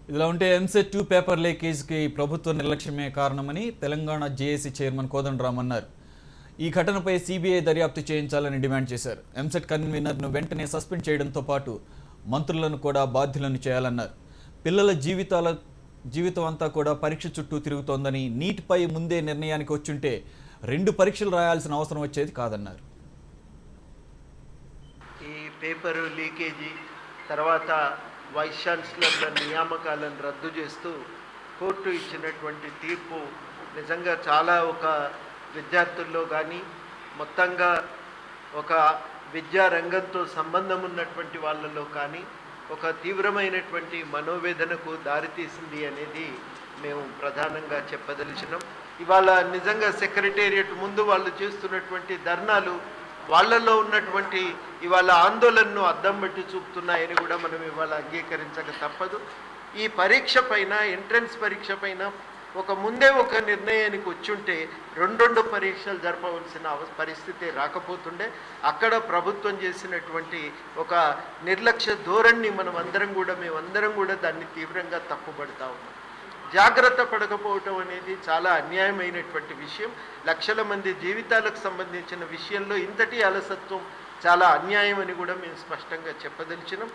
ఇదిలా ఉంటే ఎంసెట్ 2 పేపర్ లీకేజ్కి ప్రభుత్వ నిర్లక్ష్యమే కారణమని తెలంగాణ జేఏసీ చైర్మన్ కోదండరాం అన్నారు. ఈ ఘటనపై సీబీఐ దర్యాప్తు చేయించాలని డిమాండ్ చేశారు. ఎంసెట్ కన్వీనర్ను వెంటనే సస్పెండ్ చేయడంతో పాటు మంత్రులను కూడా బాధ్యులను చేయాలన్నారు. పిల్లల జీవితం అంతా కూడా పరీక్ష చుట్టూ తిరుగుతోందని, నీట్పై ముందే నిర్ణయానికి వచ్చుంటే 2 పరీక్షలు రాయాల్సిన అవసరం వచ్చేది కాదన్నారు. ఈ పేపర్ లీకేజీ తర్వాత వైస్ ఛాన్సలర్ల నియామకాలను రద్దు చేస్తూ కోర్టు ఇచ్చినటువంటి తీర్పు నిజంగా చాలా ఒక విద్యార్థుల్లో కానీ మొత్తంగా ఒక విద్యా రంగంతో సంబంధం ఉన్నటువంటి వాళ్ళలో కానీ ఒక తీవ్రమైనటువంటి మనోవేదనకు దారితీసింది అనేది మేము ప్రధానంగా చెప్పదలిచినాం. ఇవాళ నిజంగా సెక్రటేరియట్ ముందు వాళ్ళు చేస్తున్నటువంటి ధర్నాలు వాళ్ళల్లో ఉన్నటువంటి ఇవాళ ఆందోళనను అద్దం పెట్టి చూపుతున్నాయని కూడా మనం ఇవాళ అంగీకరించక తప్పదు. ఈ పరీక్ష పైన, ఎంట్రన్స్ పరీక్ష పైన ముందే ఒక నిర్ణయానికి వచ్చుంటే రెండు పరీక్షలు జరపవలసిన పరిస్థితి రాకపోతుండే. అక్కడ ప్రభుత్వం చేసినటువంటి ఒక నిర్లక్ష్య ధోరణిని మేమందరం కూడా దాన్ని తీవ్రంగా తప్పుపడతా ఉన్నాం. జాగ్రత్త పడకపోవటం అనేది చాలా అన్యాయమైనటువంటి విషయం. లక్షల మంది జీవితాలకు సంబంధించిన విషయంలో ఇంతటి అలసత్వం చాలా అన్యాయం అని కూడా మేము స్పష్టంగా చెప్పదలిచినాం.